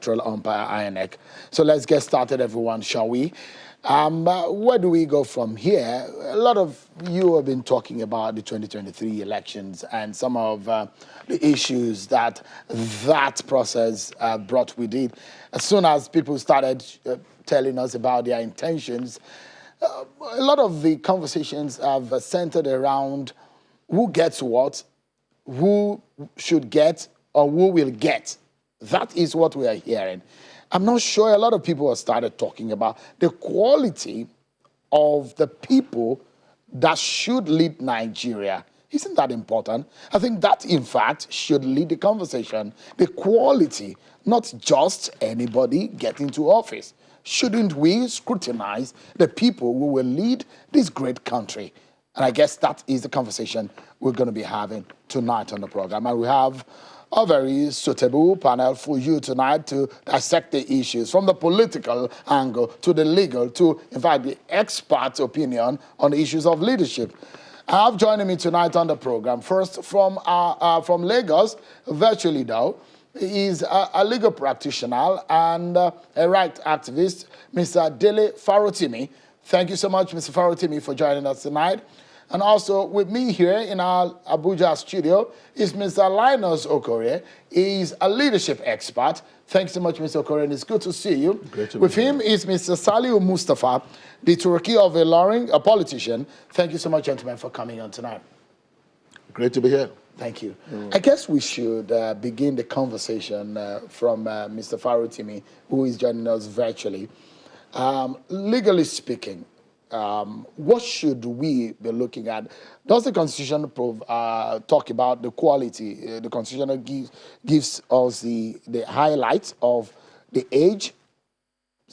umpire INEC. So let's get started, everyone, shall we? Where do we go from here? A lot of you have been talking about the 2023 elections and some of the issues that process brought with it. As soon as people started telling us about their intentions, a lot of the conversations have centered around who gets what, who should get, or who will get. That is what we are hearing. I'm not sure a lot of people have started talking about the quality of the people that should lead Nigeria. Isn't that important? I think that, in fact, should lead the conversation. The quality, not just anybody getting to office. Shouldn't we scrutinize the people who will lead this great country? And I guess that is the conversation we're going to be having tonight on the program. And we have a very suitable panel for you tonight to dissect the issues from the political angle to the legal to, in fact, the expert opinion on the issues of leadership. I have joining me tonight on the program, first from Lagos, virtually though, is a legal practitioner and a right activist, Mr. Dele Farotimi. Thank you so much, Mr. Farotimi, for joining us tonight. And also with me here in our Abuja studio is Mr. Linus Okorie. He's a leadership expert. Thanks so much, Mr. Okorie, and it's good to see you. Great to be with here. him is Mr. Saliu Mustafa, the Turkey of Ilorin, a politician. Thank you so much, gentlemen, for coming on tonight. Great to be here. Thank you. I guess we should begin the conversation from Mr. Farotimi, who is joining us virtually. Legally speaking, what should we be looking at? Does the Constitution talk about the quality? The Constitution gives us the highlights of the age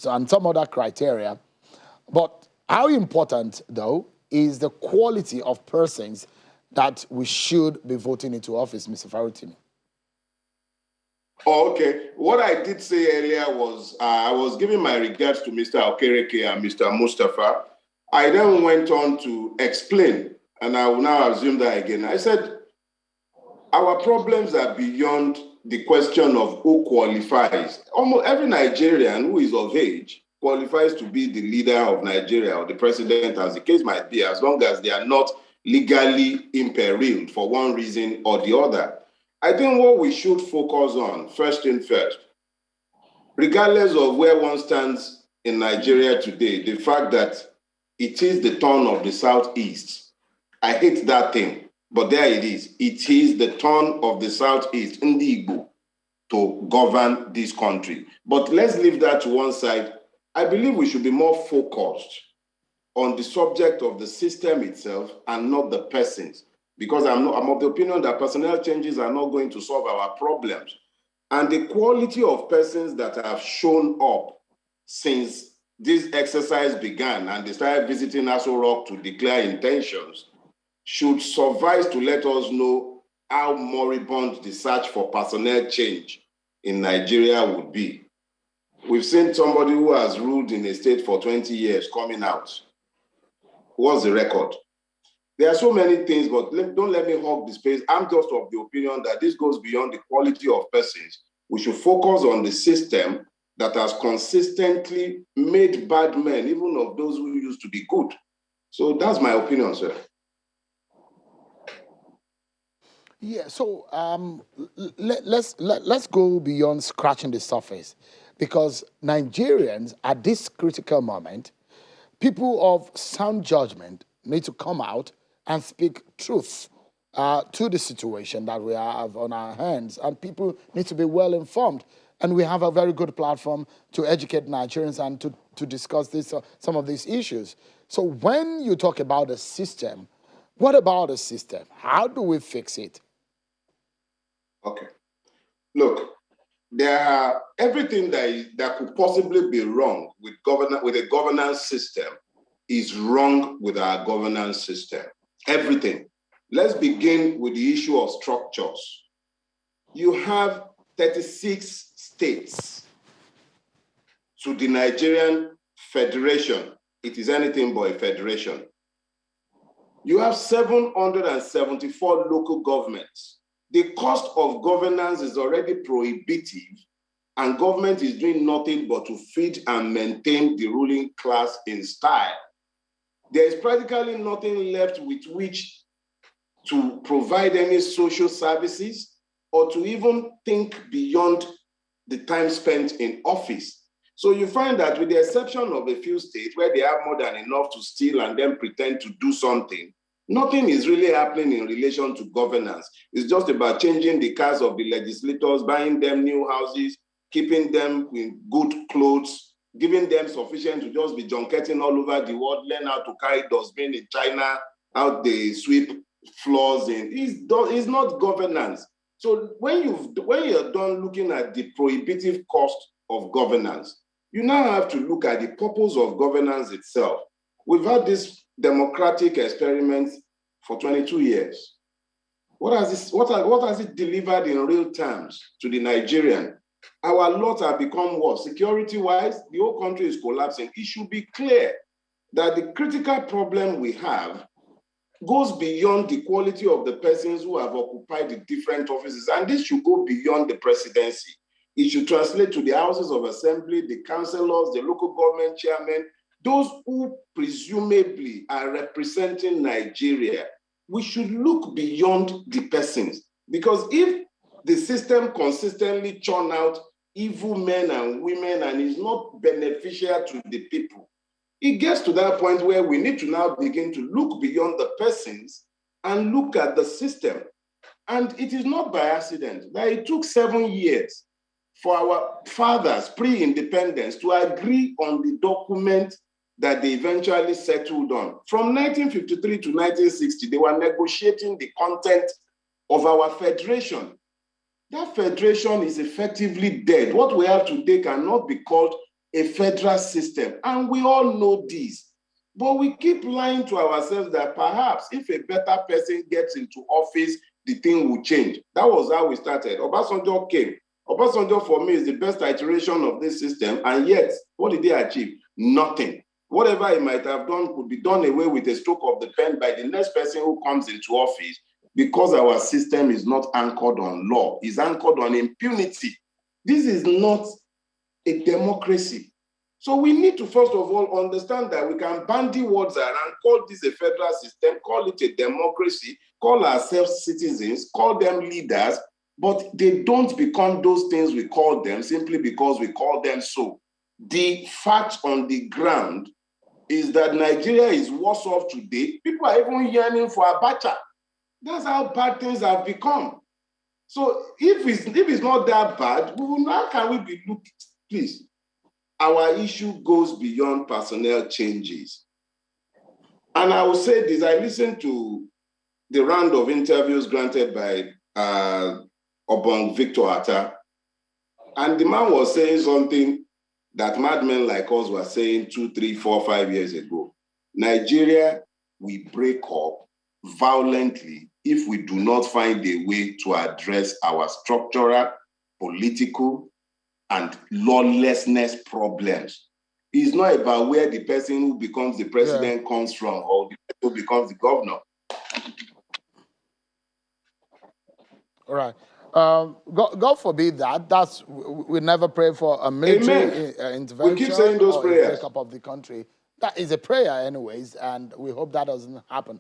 and some other criteria. But how important, though, is the quality of persons that we should be voting into office, Mr. Farotimi? Oh, okay. What I did say earlier was I was giving my regards to Mr. Okereke and Mr. Mustafa. I then went on to explain, and I will now assume that again. I said, our problems are beyond the question of who qualifies. Almost every Nigerian who is of age qualifies to be the leader of Nigeria or the president, as the case might be, as long as they are not legally imperiled for one reason or the other. I think what we should focus on, first thing first, regardless of where one stands in Nigeria today, the fact that it is the turn of the Southeast. I hate that thing, but there it is. It is the turn of the Southeast, Igbo, to govern this country. But let's leave that to one side. I believe we should be more focused on the subject of the system itself and not the persons, because I'm of the opinion that personnel changes are not going to solve our problems. And the quality of persons that have shown up since this exercise began and they started visiting Aso Rock to declare intentions should suffice to let us know how moribund the search for personnel change in Nigeria would be. We've seen somebody who has ruled in a state for 20 years coming out. What's the record? There are so many things, but don't let me hog the space. I'm just of the opinion that this goes beyond the quality of persons. We should focus on the system that has consistently made bad men, even of those who used to be good. So that's my opinion, sir. Yeah, so let's go beyond scratching the surface, because Nigerians at this critical moment, people of sound judgment need to come out and speak truth to the situation that we have on our hands, and people need to be well informed. And we have a very good platform to educate Nigerians and to discuss this, some of these issues. So when you talk about the system, what about the system? How do we fix it? Okay. Look, there are everything that could possibly be wrong with a governance system is wrong with our governance system. Everything. Let's begin with the issue of structures. You have 36 states to the Nigerian Federation. It is anything but a federation. You have 774 local governments. The cost of governance is already prohibitive and government is doing nothing but to feed and maintain the ruling class in style. There is practically nothing left with which to provide any social services or to even think beyond the time spent in office. So you find that with the exception of a few states where they have more than enough to steal and then pretend to do something, nothing is really happening in relation to governance. It's just about changing the cars of the legislators, buying them new houses, keeping them in good clothes, giving them sufficient to just be junketing all over the world, learn how to carry dustbin in China, how they sweep floors in. It's not governance. So when you're done looking at the prohibitive cost of governance, you now have to look at the purpose of governance itself. We've had this democratic experiment for 22 years. What has it delivered in real terms to the Nigerian? Our laws have become what? Security-wise, the whole country is collapsing. It should be clear that the critical problem we have goes beyond the quality of the persons who have occupied the different offices. And this should go beyond the presidency. It should translate to the houses of assembly, the councillors, the local government chairmen, those who presumably are representing Nigeria. We should look beyond the persons, because if the system consistently churn out evil men and women and is not beneficial to the people, it gets to that point where we need to now begin to look beyond the persons and look at the system. And it is not by accident that it took 7 years for our fathers pre-independence to agree on the document that they eventually settled on. From 1953 to 1960, they were negotiating the content of our federation. That federation is effectively dead. What we have today cannot be called a federal system, and we all know this. But we keep lying to ourselves that perhaps if a better person gets into office, the thing will change. That was how we started. Obasanjo came. Obasanjo, for me, is the best iteration of this system, and yet, what did they achieve? Nothing. Whatever he might have done could be done away with a stroke of the pen by the next person who comes into office, because our system is not anchored on law, it's anchored on impunity. This is not a democracy. So we need to first of all understand that we can bandy words around, call this a federal system, call it a democracy, call ourselves citizens, call them leaders, but they don't become those things we call them simply because we call them so. The fact on the ground is that Nigeria is worse off today. People are even yearning for Abacha. That's how bad things have become. So if it's not that bad, how can we be looking? Please, our issue goes beyond personnel changes. And I will say this, I listened to the round of interviews granted by Obong Victor Atta, and the man was saying something that madmen like us were saying 2, 3, 4, 5 years ago. Nigeria will break up violently if we do not find a way to address our structural, political, and lawlessness problems. It's not about where the person who becomes the president comes from or the person who becomes the governor. All right. God forbid that. We never pray for a military intervention. We keep saying those or prayers. A breakup of the country. That is a prayer, anyways, and we hope that doesn't happen.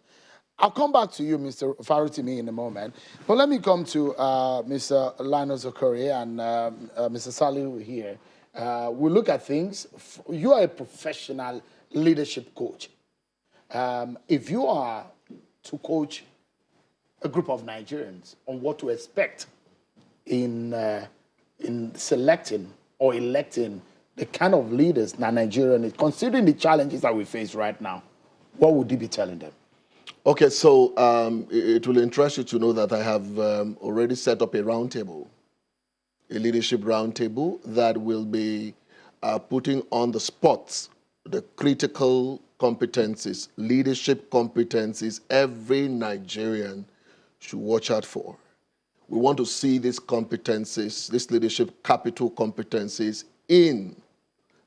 I'll come back to you, Mr. Farutimi, in a moment. But let me come to Mr. Linus Okori and Mr. Salihu here. We look at things. You are a professional leadership coach. If you are to coach a group of Nigerians on what to expect in selecting or electing the kind of leaders that Nigeria needs, considering the challenges that we face right now, what would you be telling them? Okay, so it will interest you to know that I have already set up a roundtable, a leadership roundtable that will be putting on the spot the critical competencies, leadership competencies every Nigerian should watch out for. We want to see these competencies, these leadership capital competencies in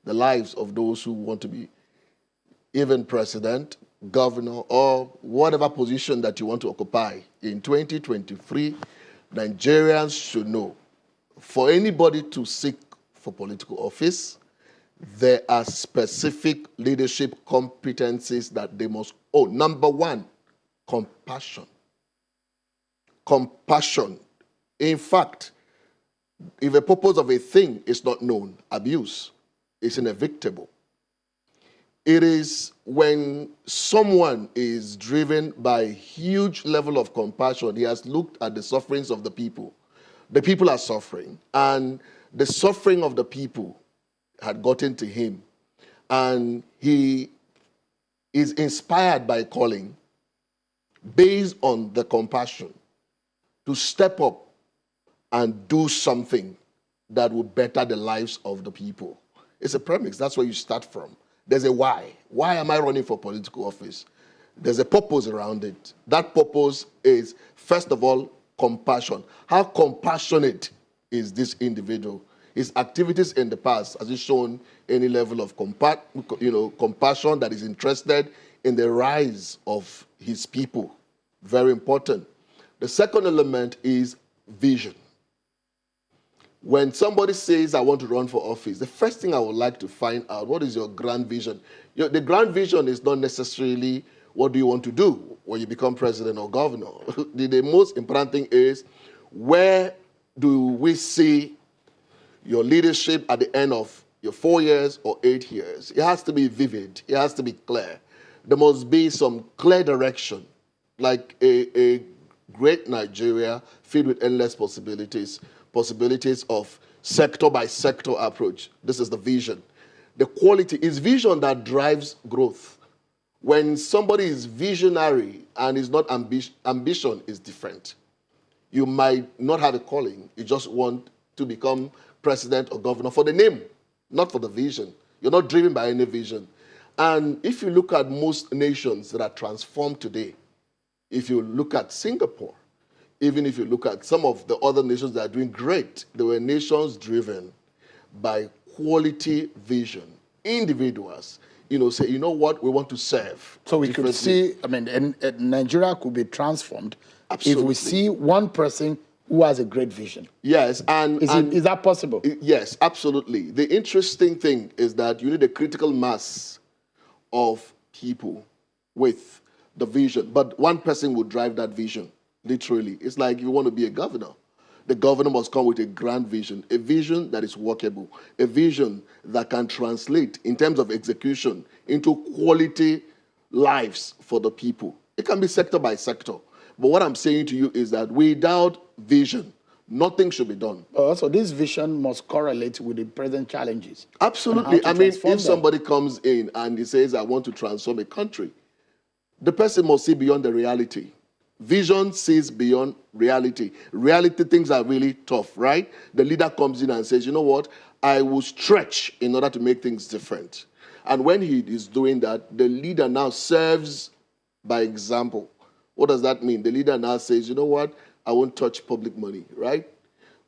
the lives of those who want to be even president, governor, or whatever position that you want to occupy. In 2023, Nigerians should know, for anybody to seek for political office, there are specific leadership competencies that they must own. Number one, compassion. Compassion. In fact, if the purpose of a thing is not known, abuse is inevitable. It is when someone is driven by a huge level of compassion, he has looked at the sufferings of the people. The people are suffering, and the suffering of the people had gotten to him. And he is inspired by calling based on the compassion to step up and do something that will better the lives of the people. It's a premise. That's where you start from. There's a why. Why am I running for political office? There's a purpose around it. That purpose is, first of all, compassion. How compassionate is this individual? His activities in the past, has he shown any level of compassion that is interested in the rise of his people? Very important. The second element is vision. When somebody says, I want to run for office, the first thing I would like to find out, what is your grand vision? The grand vision is not necessarily what do you want to do when you become president or governor. The most important thing is, where do we see your leadership at the end of your 4 years or 8 years? It has to be vivid. It has to be clear. There must be some clear direction, like a great Nigeria filled with endless possibilities of sector by sector approach. This is the vision. The quality is vision that drives growth. When somebody is visionary and is not ambition is different. You might not have a calling. You just want to become president or governor for the name, not for the vision. You're not driven by any vision. And if you look at most nations that are transformed today, if you look at Singapore, even if you look at some of the other nations that are doing great, they were nations driven by quality vision. Individuals, say, you know what, we want to serve. So we could see, Nigeria could be transformed. Absolutely. If we see one person who has a great vision. Yes, is that possible? Yes, absolutely. The interesting thing is that you need a critical mass of people with the vision, but one person will drive that vision. Literally, it's like if you want to be a governor, the governor must come with a grand vision, a vision that is workable, a vision that can translate in terms of execution into quality lives for the people. It can be sector by sector. But what I'm saying to you is that without vision, nothing should be done. So this vision must correlate with the present challenges. Absolutely. I mean, if somebody comes in and he says, I want to transform a country, the person must see beyond the reality. Vision sees beyond reality. Reality, things are really tough, right? The leader comes in and says, you know what? I will stretch in order to make things different. And when he is doing that, the leader now serves by example. What does that mean? The leader now says, you know what? I won't touch public money, right?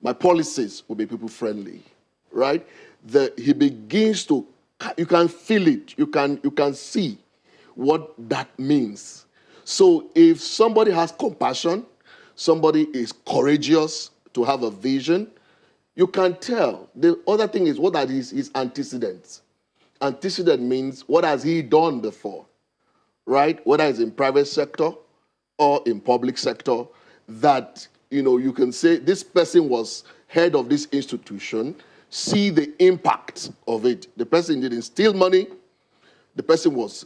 My policies will be people-friendly, right? He begins to, you can feel it. You can see what that means. So if somebody has compassion, somebody is courageous to have a vision, you can tell. The other thing is, what are his antecedents? Antecedent means, what has he done before, right? Whether it's in private sector or in public sector, that, you can say this person was head of this institution, see the impact of it. The person didn't steal money. The person was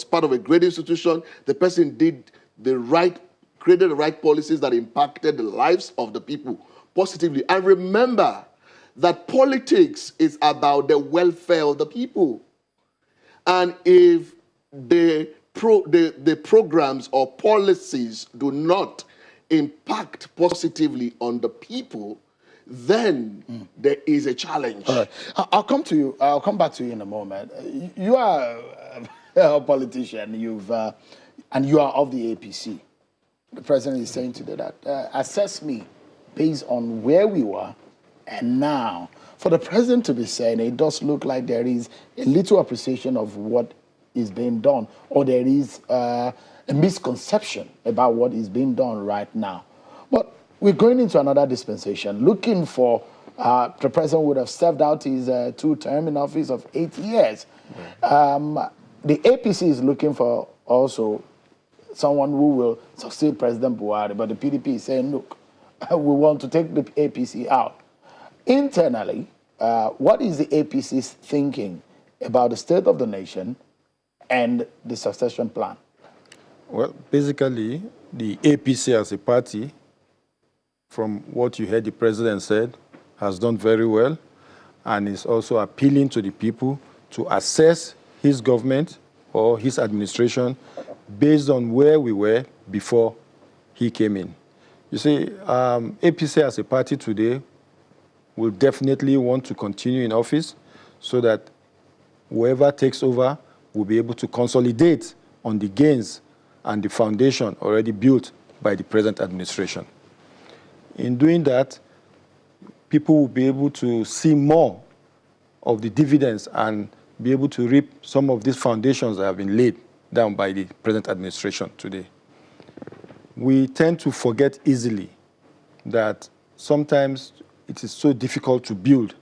part of a great institution. The person created the right policies that impacted the lives of the people positively. And remember that politics is about the welfare of the people. And if the programs or policies do not impact positively on the people, then there is a challenge. All right. I'll come to you. I'll come back to you in a moment. You are a politician. And you are of the APC. The president is saying today that assess me based on where we were and now. For the president to be saying it does look like there is a little appreciation of what is being done, or there is a misconception about what is being done right now. But we're going into another dispensation, looking for The president would have served out his 2-term in office of 8 years. The APC is looking for also someone who will succeed President Buhari, but the PDP is saying, look, we want to take the APC out. Internally, what is the APC's thinking about the state of the nation and the succession plan? Well, basically, the APC as a party, from what you heard the president said, has done very well and is also appealing to the people to assess his government or his administration based on where we were before he came in. You see, APC as a party today will definitely want to continue in office so that whoever takes over will be able to consolidate on the gains and the foundation already built by the present administration. In doing that, people will be able to see more of the dividends and be able to reap some of these foundations that have been laid down by the present administration today. We tend to forget easily that sometimes it is so difficult to build,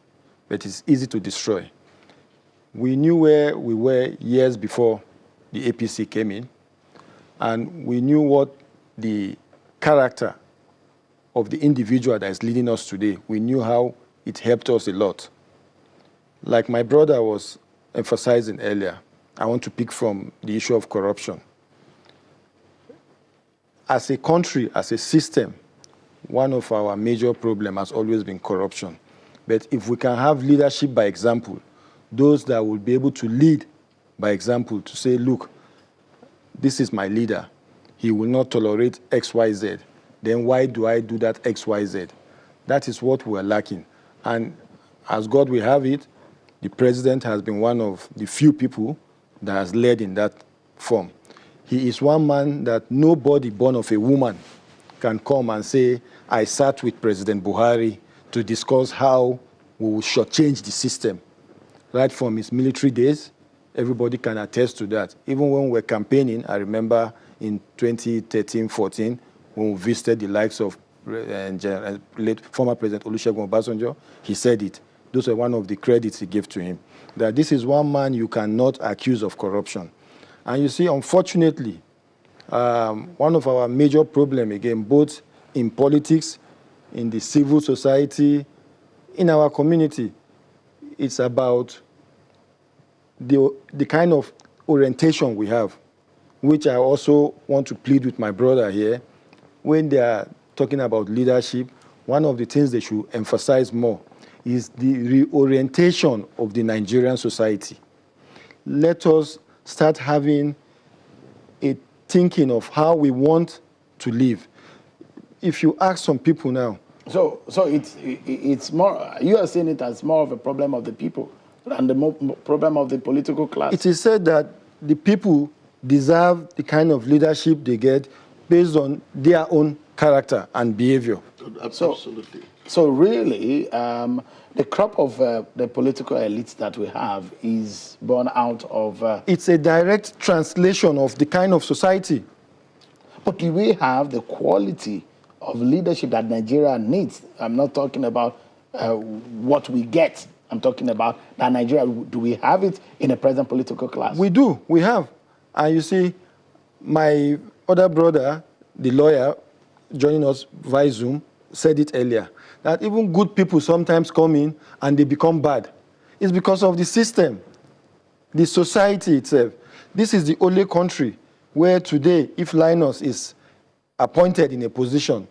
but it's easy to destroy. We knew where we were years before the APC came in, and we knew what the character of the individual that is leading us today. We knew how it helped us a lot. Like my brother was emphasizing earlier, I want to pick from the issue of corruption. As a country, as a system, one of our major problems has always been corruption. But if we can have leadership by example, those that will be able to lead by example, to say, look, this is my leader. He will not tolerate X, Y, Z. Then why do I do that X, Y, Z? That is what we are lacking. And as God will have it, the president has been one of the few people that has led in that form. He is one man that nobody born of a woman can come and say, I sat with President Buhari to discuss how we will shortchange the system. Right from his military days, everybody can attest to that. Even when we were campaigning, I remember in 2013-14, when we visited the likes of late former President Olusegun Obasanjo, he said it. Those are one of the credits he gave to him, that this is one man you cannot accuse of corruption. And you see, unfortunately, one of our major problems, again, both in politics, in the civil society, in our community, it's about the kind of orientation we have, which I also want to plead with my brother here. When they are talking about leadership, one of the things they should emphasize more is the reorientation of the Nigerian society. Let us start having a thinking of how we want to live. If you ask some people now, So it's more, you are seeing it as more of a problem of the people than the problem of the political class. it is said that the people deserve the kind of leadership they get based on their own character and behavior. Absolutely. So really, the crop of the political elites that we have is born out of... It's a direct translation of the kind of society. But do we have the quality of leadership that Nigeria needs? I'm not talking about what we get. I'm talking about that Nigeria, do we have it in the present political class? We do, we have. And you see, my other brother, the lawyer, joining us via Zoom, said it earlier, that even good people sometimes come in and they become bad. It's because of the system, the society itself. This is the only country where today, if Linus is appointed in a position,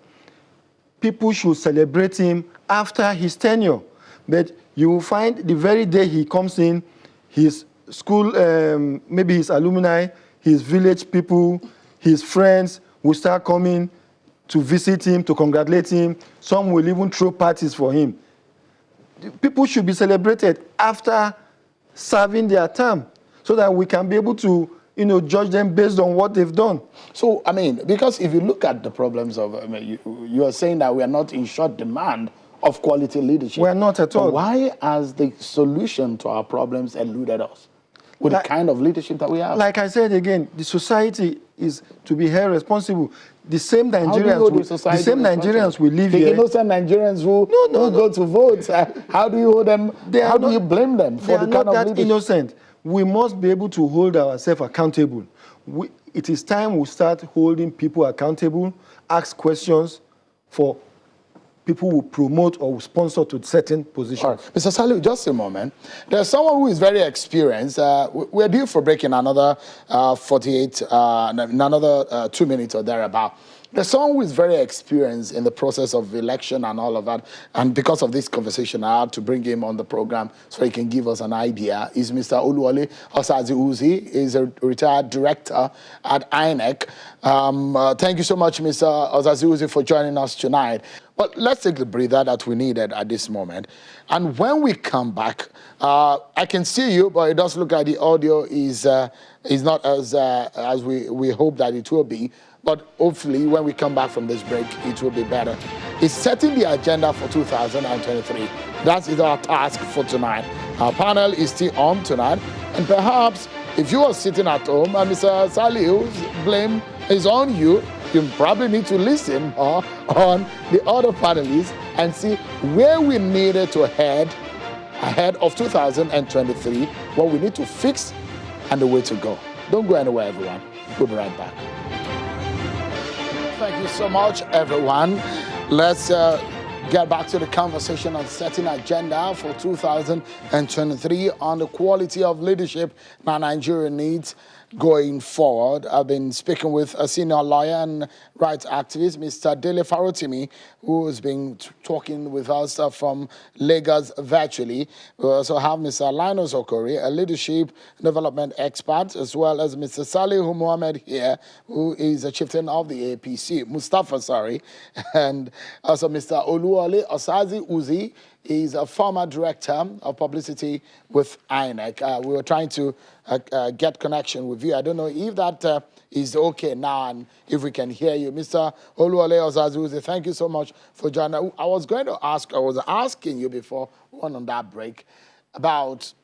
people should celebrate him after his tenure. But you will find the very day he comes in, his school, maybe his alumni, his village people, his friends will start coming to visit him, to congratulate him. Some will even throw parties for him. People should be celebrated after serving their term so that we can be able to, judge them based on what they've done. So, I mean, because if you look at the problems of, you are saying that we are not in short demand of quality leadership. We are not at all. So why has the solution to our problems eluded us with the kind of leadership that we have? Like I said again, the society is to be held responsible. The same How do you Nigerians, hold the the society same Nigerians responsible? will live The here. innocent Nigerians who go to vote. How do you hold them? How do you blame them They for are the kind not of that leadership? innocent. We must be able to hold ourselves accountable. It is time we start holding people accountable, ask questions for people who promote or who sponsor to certain positions. All right. Mr. Saliu, just a moment. There's someone who is very experienced. We're due for breaking another 2 minutes or thereabout. There's someone who is very experienced in the process of election and all of that. And because of this conversation, I had to bring him on the program so he can give us an idea. Is Mr. Oluwole Osazi Uzi. He's a retired director at INEC. Thank you so much, Mr. Osazi Uzi, for joining us tonight. But let's take the breather that we needed at this moment. And when we come back, I can see you, but it does look like the audio is not as we hope that it will be. But hopefully, when we come back from this break, it will be better. It's setting the agenda for 2023. That is our task for tonight. Our panel is still on tonight. And perhaps if you are sitting at home and Mr. Saliu's blame is on you, you probably need to listen on the other panelists and see where we needed to head ahead of 2023, what we need to fix, and the way to go. Don't go anywhere, everyone. We'll be right back. Thank you so much, everyone. Let's get back to the conversation on setting agenda for 2023 on the quality of leadership that Nigeria needs going forward. I've been speaking with a senior lawyer and rights activist, Mr. Dele Farotimi, who has been talking with us from Lagos virtually. We also have Mr. Linus Okori, a leadership development expert, as well as Mr. Salihu Mohammed here, who is a chieftain of the APC, and also Mr. Oluwole Osazi Uzi. He's a former director of publicity with INEC. We were trying to get connection with you. I don't know if that is okay now and if we can hear you. Mr. Oluwole Osazi Uzi, thank you so much for joining. I was asking you before we went on that break about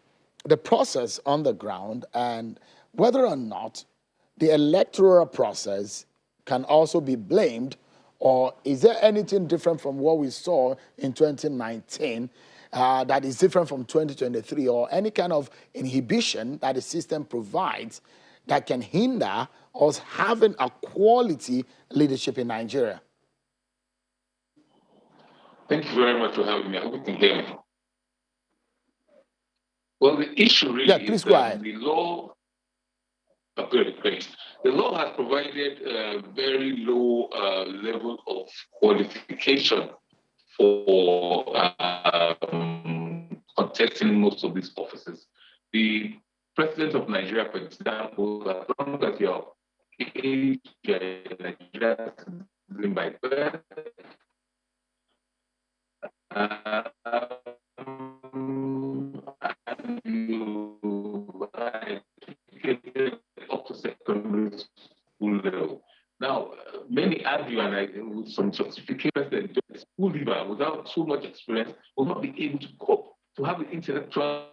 the process on the ground and whether or not the electoral process can also be blamed, or is there anything different from what we saw in 2019 that is different from 2023, or any kind of inhibition that the system provides that can hinder us having a quality leadership in Nigeria? Thank you very much for having me. I hope you can hear me. Well, the issue really is that the law. Great. The law has provided a very low level of qualification for contesting most of these offices. The president of Nigeria, for example, as long as you're a Nigerian citizen by birth, and you are educated up to secondary school level. Now, many argue, and with some justification, that a school leaver without too much experience will not be able to cope, to have the intellectual.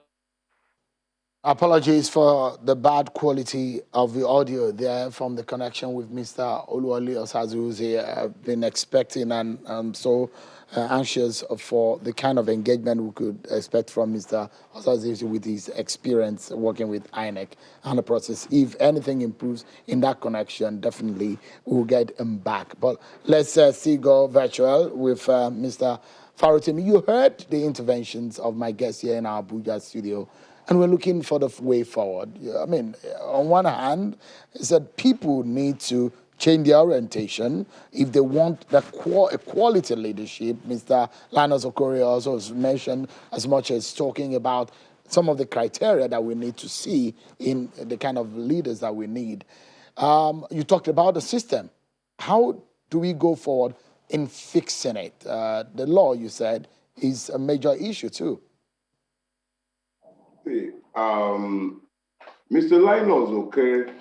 Apologies for the bad quality of the audio there from the connection with Mr. Oluwole Osazi Uzi. I've been expecting and I'm so anxious for the kind of engagement we could expect from Mr. Osazi Uzi with his experience working with INEC and the process. If anything improves in that connection, definitely we'll get him back. But let's see go virtual with Mr. Farotimi. You heard the interventions of my guests here in our Abuja studio, and we're looking for the way forward. I mean, on one hand, is that people need to change their orientation if they want the quality leadership. Mr. Linus Okori also has mentioned as much as talking about some of the criteria that we need to see in the kind of leaders that we need. You talked about the system. How do we go forward in fixing it? The law, you said, is a major issue too. Mr. Linus Okere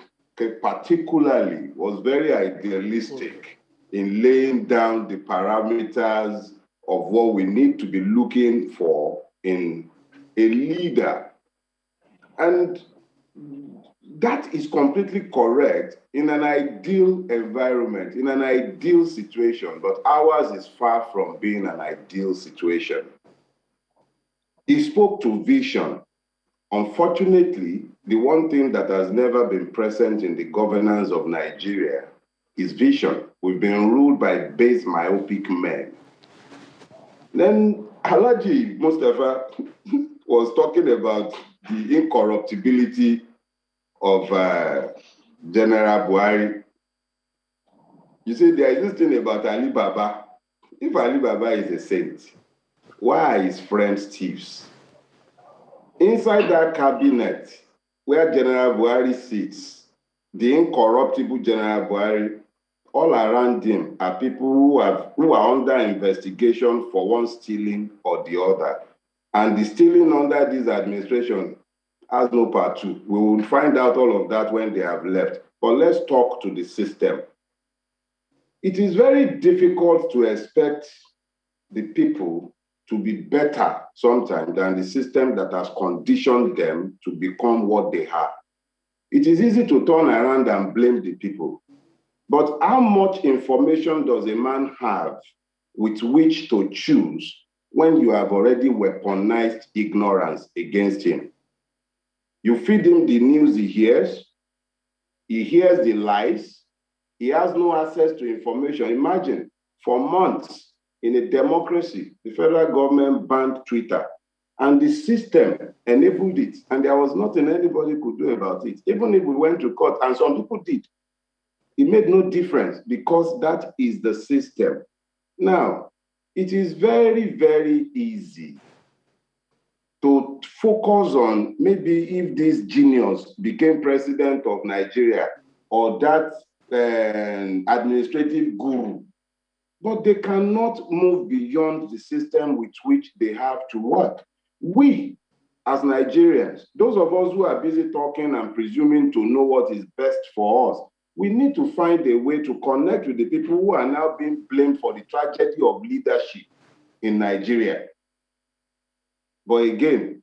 particularly was very idealistic in laying down the parameters of what we need to be looking for in a leader. And That is completely correct in an ideal environment, in an ideal situation, but ours is far from being an ideal situation. He spoke to vision. Unfortunately, the one thing that has never been present in the governance of Nigeria is vision. We've been ruled by base myopic men. Then Alhaji Mustafa was talking about the incorruptibility of General Buhari. You see, there is this thing about Ali Baba. If Ali Baba is a saint, why are his friends thieves? Inside that cabinet where General Buhari sits, the incorruptible General Buhari, all around him are people who are under investigation for one stealing or the other. And the stealing under this administration has no part two. We will find out all of that when they have left. But let's talk to the system. It is very difficult to expect the people to be better sometimes than the system that has conditioned them to become what they are. It is easy to turn around and blame the people. But how much information does a man have with which to choose when you have already weaponized ignorance against him? You feed him the news he hears the lies, he has no access to information. Imagine, for months in a democracy, the federal government banned Twitter, and the system enabled it, and there was nothing anybody could do about it. Even if we went to court, and some people did, it made no difference because that is the system. Now, it is very, very easy to focus on maybe if this genius became president of Nigeria or that administrative guru, but they cannot move beyond the system with which they have to work. We, as Nigerians, those of us who are busy talking and presuming to know what is best for us, we need to find a way to connect with the people who are now being blamed for the tragedy of leadership in Nigeria. But again,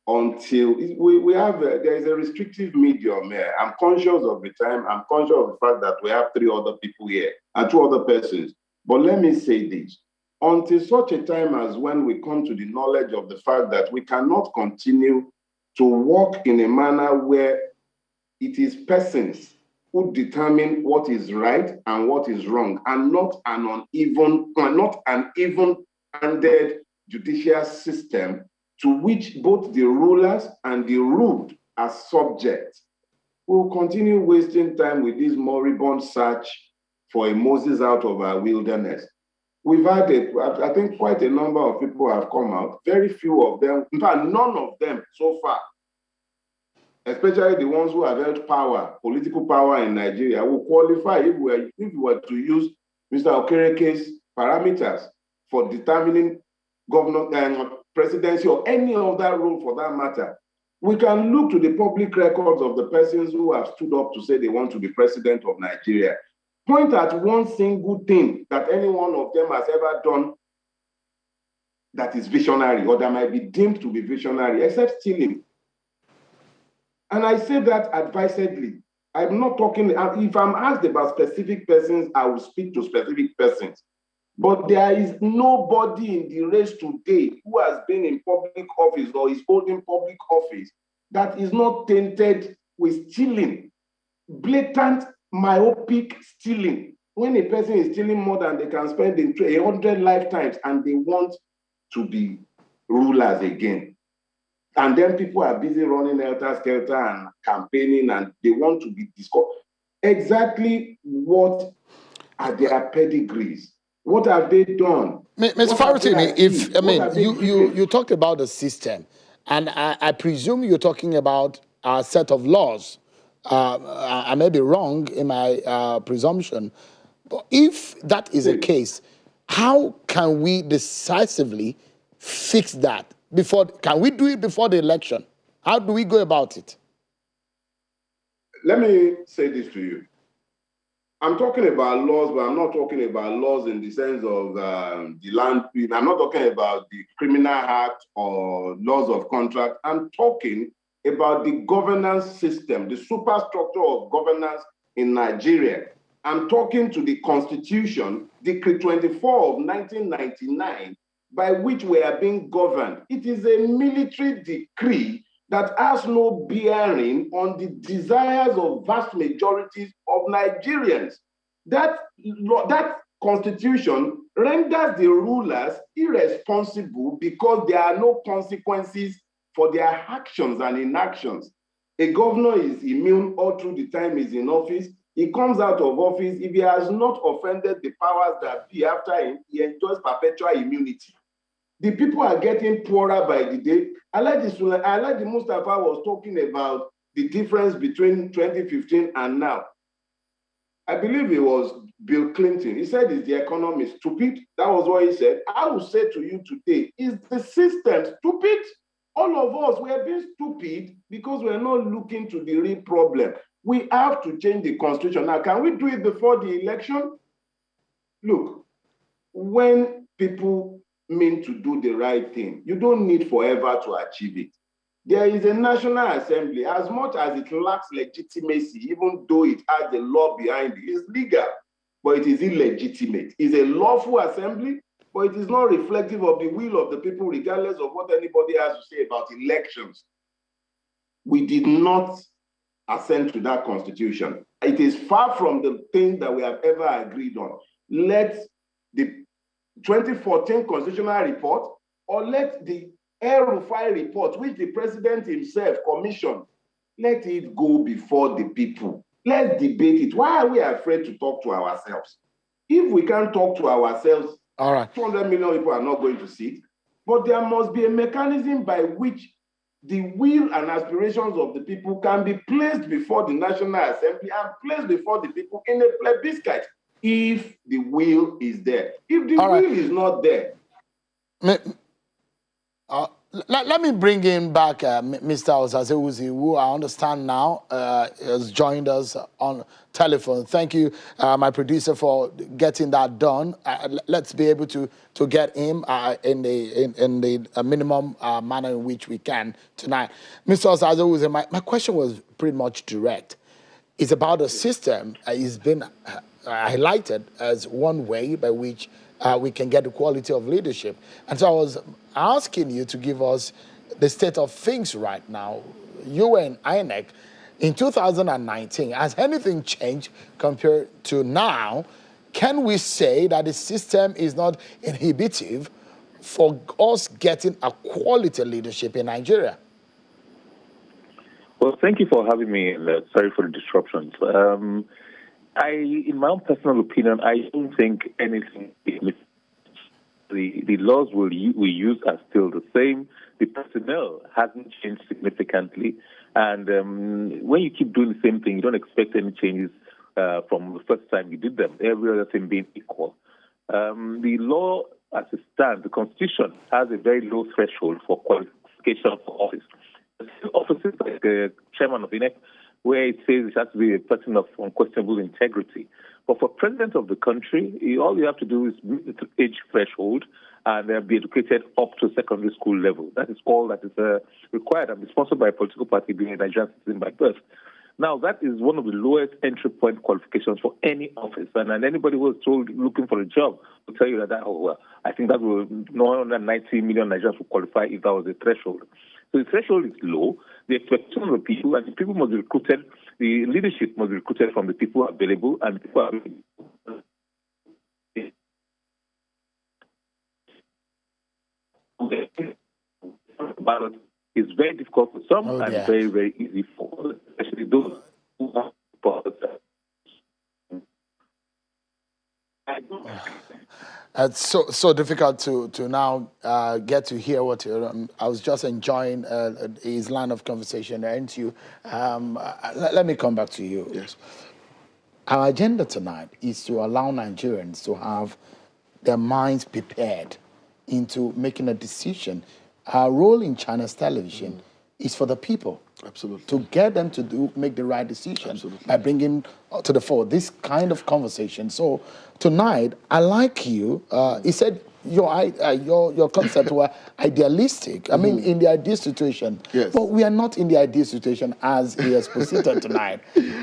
until we have, there is a restrictive medium here. I'm conscious of the time. I'm conscious of the fact that we have 3 other people here and 2 other persons. But let me say this. Until such a time as when we come to the knowledge of the fact that we cannot continue to work in a manner where it is persons who determine what is right and what is wrong, and not an even-handed judicial system to which both the rulers and the ruled are subject. We will continue wasting time with this moribund search for a Moses out of our wilderness. We've had I think quite a number of people have come out, very few of them, in fact, none of them so far, especially the ones who have held power, political power in Nigeria, will qualify if we were to use Mr. Okereke's parameters for determining governor and presidency or any other role for that matter. We can look to the public records of the persons who have stood up to say they want to be president of Nigeria. Point at one single thing that any one of them has ever done that is visionary or that might be deemed to be visionary, except stealing. And I say that advisedly. I'm not talking, if I'm asked about specific persons, I will speak to specific persons. But there is nobody in the race today who has been in public office or is holding public office that is not tainted with stealing, blatant, myopic stealing. When a person is stealing more than they can spend in 100 lifetimes and they want to be rulers again. And then people are busy running helter-skelter and campaigning and they want to be discovered. Exactly what are their pedigrees? What have they done? Mr. Farutini, you talked about the system, and I presume you're talking about a set of laws. I may be wrong in my presumption, but if that is the case, how can we decisively fix that can we do it before the election? How do we go about it? Let me say this to you. I'm talking about laws, but I'm not talking about laws in the sense of the land. I'm not talking about the Criminal Act or laws of contract. I'm talking about the governance system, the superstructure of governance in Nigeria. I'm talking to the Constitution, Decree 24 of 1999, by which we are being governed. It is a military decree that has no bearing on the desires of vast majorities of Nigerians. That constitution renders the rulers irresponsible because there are no consequences for their actions and inactions. A governor is immune all through the time he's in office. He comes out of office. If he has not offended the powers that be after him, he enjoys perpetual immunity. The people are getting poorer by the day. I like the Mustafa was talking about the difference between 2015 and now. I believe it was Bill Clinton. He said, is the economy stupid? That was what he said. I will say to you today, is the system stupid? All of us, we are being stupid because we're not looking to the real problem. We have to change the constitution. Now, can we do it before the election? Look, when people mean to do the right thing, you don't need forever to achieve it. There is a National Assembly, as much as it lacks legitimacy, even though it has the law behind it, it's legal, but it is illegitimate. It's a lawful assembly, but it is not reflective of the will of the people, regardless of what anybody has to say about elections. We did not assent to that constitution. It is far from the thing that we have ever agreed on. Let the 2014 constitutional report, or let the El-Rufai report, which the president himself commissioned, let it go before the people. Let's debate it. Why are we afraid to talk to ourselves? If we can't talk to ourselves, all right, 200 million people are not going to see it. But there must be a mechanism by which the will and aspirations of the people can be placed before the National Assembly and placed before the people in a plebiscite, if the will is there. If the will is not there. Let me bring in back Mr. Osazewuzi, who I understand now has joined us on telephone. Thank you, my producer, for getting that done. Let's be able to get him in the minimum manner in which we can tonight. Mr. Osazewuzi, my question was pretty much direct. It's about a system is been highlighted as one way by which we can get the quality of leadership. And so I was asking you to give us the state of things right now. You were in INEC in 2019. Has anything changed compared to now? Can we say that the system is not inhibitive for us getting a quality leadership in Nigeria? Well, thank you for having me. Sorry for the disruptions. In my own personal opinion, I don't think anything. The laws we use are still the same. The personnel hasn't changed significantly. And when you keep doing the same thing, you don't expect any changes from the first time you did them, every other thing being equal. The law, as it stands, the Constitution has a very low threshold for qualification for office. Offices like the chairman of INEC, where it says it has to be a person of unquestionable integrity. But for president of the country, all you have to do is meet the age threshold and be educated up to secondary school level. That is all that is required and be sponsored by a political party, being a Nigerian citizen by birth. Now, that is one of the lowest entry point qualifications for any office. And anybody who is looking for a job will tell you that, I think that will 990 million Nigerians will qualify if that was a threshold. So the threshold is low. The expectation of the people, and the people must be recruited, the leadership must be recruited from the people available, and the people ballot is very difficult for some and very, very easy for especially those who have It's so difficult to now get to hear what you're. I was just enjoying his line of conversation, and you. Let me come back to you. Yes. Our agenda tonight is to allow Nigerians to have their minds prepared into making a decision. Our role in China's television is for the people. Absolutely. To get them to make the right decision. Absolutely. By bringing to the fore this kind of conversation. So tonight, I like you. He said your concept were idealistic. I mean, in the ideal situation. Yes. But we are not in the ideal situation as he has posited tonight.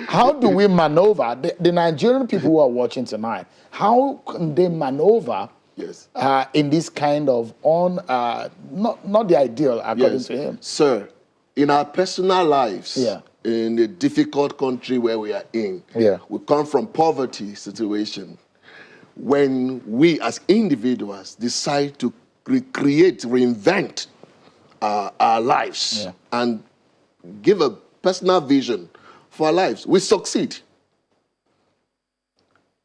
How do we maneuver the Nigerian people who are watching tonight? How can they maneuver? Yes. In this kind of not the ideal according to him. Sir, in our personal lives, Yeah. in the difficult country where we are in, Yeah. we come from poverty situation. When we as individuals decide to recreate, reinvent our lives Yeah. and give a personal vision for our lives, we succeed.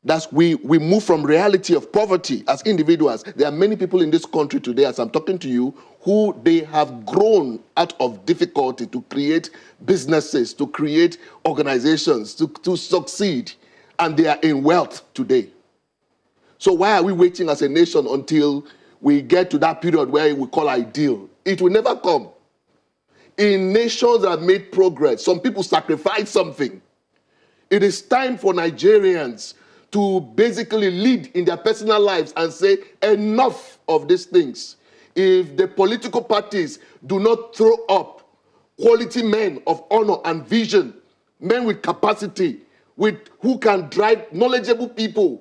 That's we move from reality of poverty as individuals. There are many people in this country today, as I'm talking to you, who they have grown out of difficulty to create businesses, to create organizations, to succeed, and they are in wealth today. So why are we waiting as a nation until we get to that period where we call ideal? It will never come. In nations that have made progress, some people sacrifice something. It is time for Nigerians to basically lead in their personal lives and say, enough of these things. If the political parties do not throw up quality men of honor and vision, men with capacity, who can drive knowledgeable people,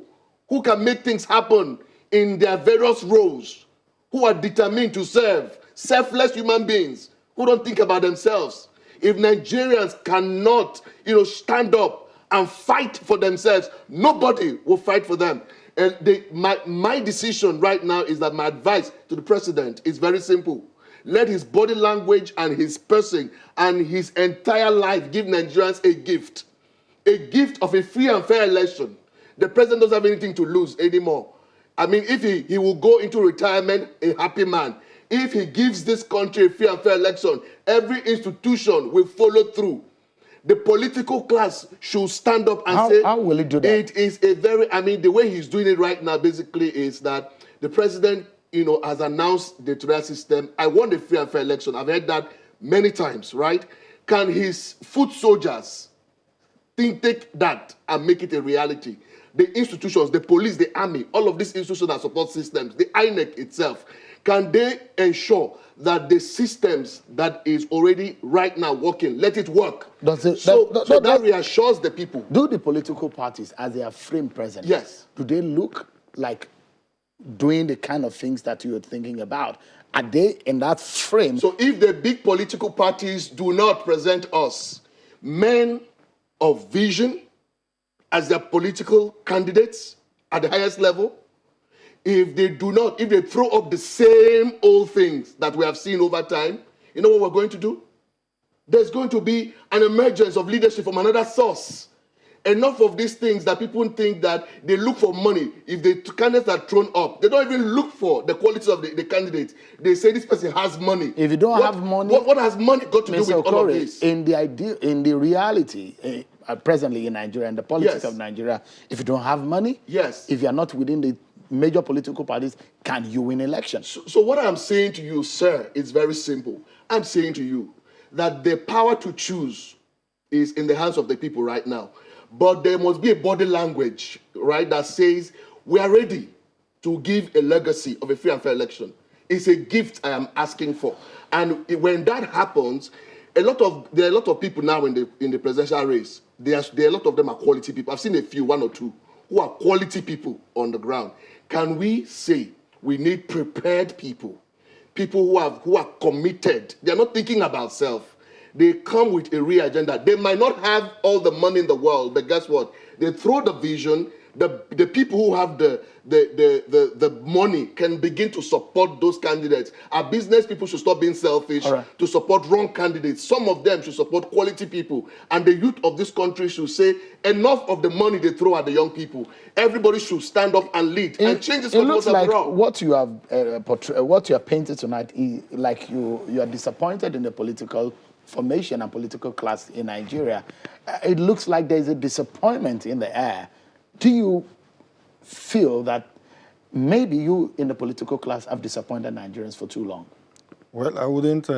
who can make things happen in their various roles, who are determined to serve, selfless human beings, who don't think about themselves. If Nigerians cannot, stand up and fight for themselves, nobody will fight for them. And my decision right now is that my advice to the president is very simple. Let his body language and his person and his entire life give Nigerians a gift of a free and fair election. The president doesn't have anything to lose anymore. I mean, if he will go into retirement a happy man. If he gives this country a free and fair election, every institution will follow through. The political class should stand up and say, how will he do that? It is the way he's doing it right now basically is that the president, has announced the electoral system. I want a free and fair election. I've heard that many times, right? Can his foot soldiers take that and make it a reality? The institutions, the police, the army, all of these institutions and support systems, the INEC itself, can they ensure that the systems that is already right now working, let it work? That reassures the people. Do the political parties, as they are framed present, yes, do they look like doing the kind of things that you're thinking about? Are they in that frame? So if the big political parties do not present us men of vision as their political candidates at the highest level, if they throw up the same old things that we have seen over time, you know what we're going to do? There's going to be an emergence of leadership from another source. Enough of these things that people think that they look for money. If the candidates are thrown up, they don't even look for the qualities of the candidates. They say this person has money. If you don't have money, what has money got to do with all of this? In the reality, presently in Nigeria, and the politics of Nigeria, if you don't have money, yes, if you are not within the major political parties, can you win elections? So what I'm saying to you, sir, is very simple. I'm saying to you that the power to choose is in the hands of the people right now. But there must be a body language, right, that says we are ready to give a legacy of a free and fair election. It's a gift I am asking for. And when that happens, there are a lot of people now in the presidential race. There are a lot of them are quality people. I've seen a few, one or two, who are quality people on the ground. Can we say we need prepared people who are committed? They're not thinking about self. They come with a real agenda. They might not have all the money in the world, but guess what? They throw the vision. The people who have the money can begin to support those candidates. Our business people should stop being selfish to support wrong candidates. Some of them should support quality people. And the youth of this country should say, enough of the money they throw at the young people. Everybody should stand up and lead and change this. It looks like what you have what you have painted tonight is like you are disappointed in the political formation and political class in Nigeria. It looks like there's a disappointment in the air. Do you feel that maybe you in the political class have disappointed Nigerians for too long? Well, I wouldn't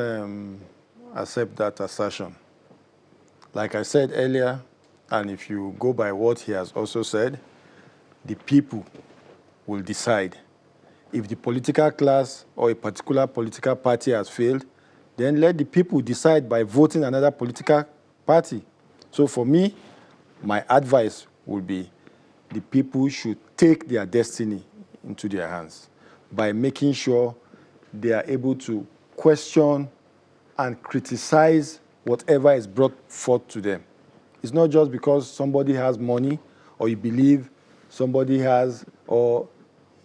accept that assertion. Like I said earlier, and if you go by what he has also said, the people will decide. If the political class or a particular political party has failed, then let the people decide by voting another political party. So for me, my advice would be the people should take their destiny into their hands by making sure they are able to question and criticize whatever is brought forth to them. It's not just because somebody has money or you believe somebody has, or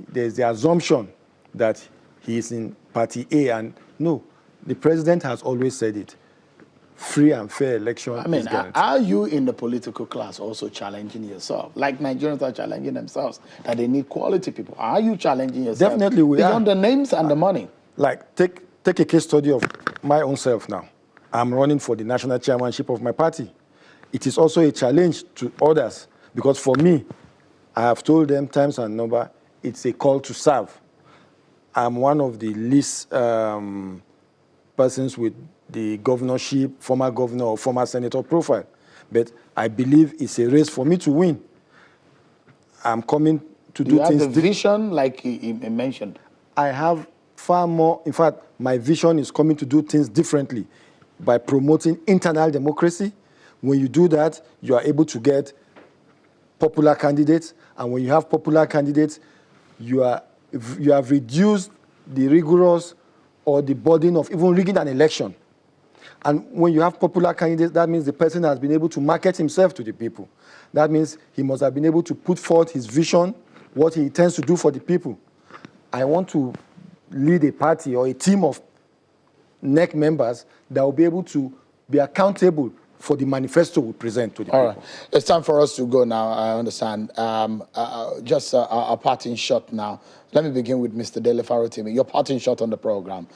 there's the assumption that he is in party A. And no, the president has always said it. Free and fair election is guaranteed. Are you in the political class also challenging yourself? Like Nigerians are challenging themselves, that they need quality people. Are you challenging yourself? Definitely we beyond are. the names and the money? Like, take a case study of my own self now. I'm running for the national chairmanship of my party. It is also a challenge to others, because for me, I have told them times and number, it's a call to serve. I'm one of the least persons with the governorship, former governor or former senator profile. But I believe it's a race for me to win. I'm coming to do things. You have the vision, like he mentioned. I have far more. In fact, my vision is coming to do things differently by promoting internal democracy. When you do that, you are able to get popular candidates. And when you have popular candidates, you have reduced the rigorous or the burden of even rigging an election. And when you have popular candidates, that means the person has been able to market himself to the people. That means he must have been able to put forth his vision, what he intends to do for the people. I want to lead a party or a team of NEC members that will be able to be accountable for the manifesto we present to the people. All right. It's time for us to go now, I understand. Just a parting shot now. Let me begin with Mr. Dele Farotimi. Your parting shot on the program.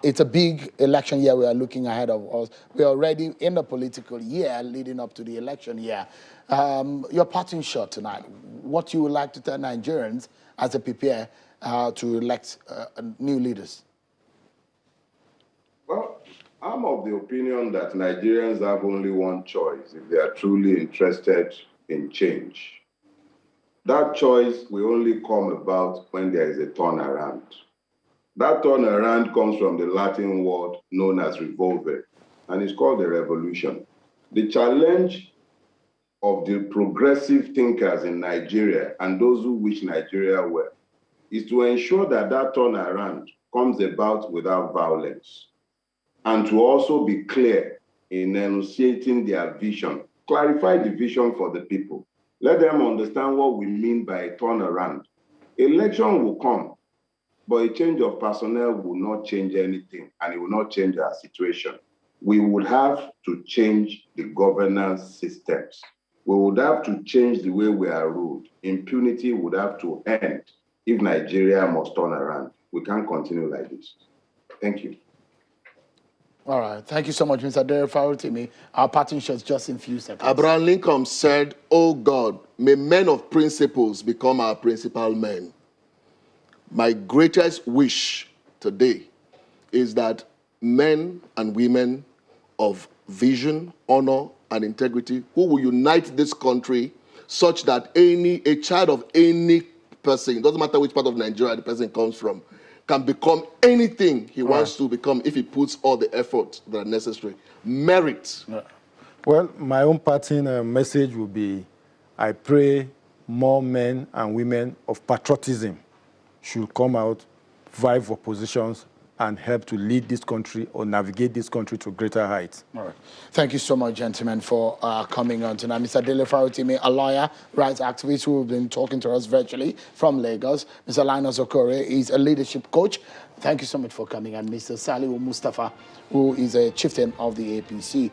It's a big election year we are looking ahead of us. We're already in the political year leading up to the election year. Your parting shot tonight, what you would like to tell Nigerians as they prepare to elect new leaders? Well, I'm of the opinion that Nigerians have only one choice if they are truly interested in change. That choice will only come about when there is a turnaround. That turnaround comes from the Latin word known as revolve, and it's called a revolution. The challenge of the progressive thinkers in Nigeria and those who wish Nigeria well is to ensure that that turnaround comes about without violence, and to also be clear in enunciating their vision. Clarify the vision for the people. Let them understand what we mean by a turnaround. Election will come, but a change of personnel will not change anything, and it will not change our situation. We would have to change the governance systems. We would have to change the way we are ruled. Impunity would have to end if Nigeria must turn around. We can't continue like this. Thank you. All right. Thank you so much, Mr. Dele Farotimi. Our parting shots just in a few seconds. Abraham Lincoln said, "Oh God, may men of principles become our principal men." My greatest wish today is that men and women of vision, honor, and integrity who will unite this country such that a child of any person, it doesn't matter which part of Nigeria the person comes from, can become anything he wants to become if he puts all the effort that are necessary. Merit. Well, my own parting message will be, I pray more men and women of patriotism should come out, vie for positions, and help to lead this country or navigate this country to greater heights. All right. Thank you so much, gentlemen, for coming on tonight. Mr. Dele Farotimi, a lawyer, rights activist who has been talking to us virtually from Lagos. Mr. Linus Okore is a leadership coach. Thank you so much for coming. And Mr. Salihu Mustafa, who is a chieftain of the APC.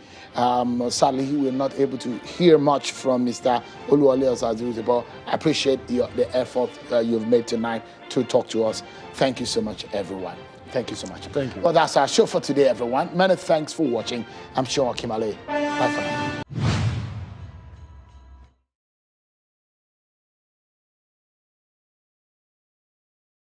Sadly, we were not able to hear much from Mr. Oluwole Osazuruti, but I appreciate the effort you've made tonight to talk to us. Thank you so much, everyone. Thank you so much. Thank you. Well, that's our show for today, everyone. Many thanks for watching. I'm Sean Kimale. Bye for now.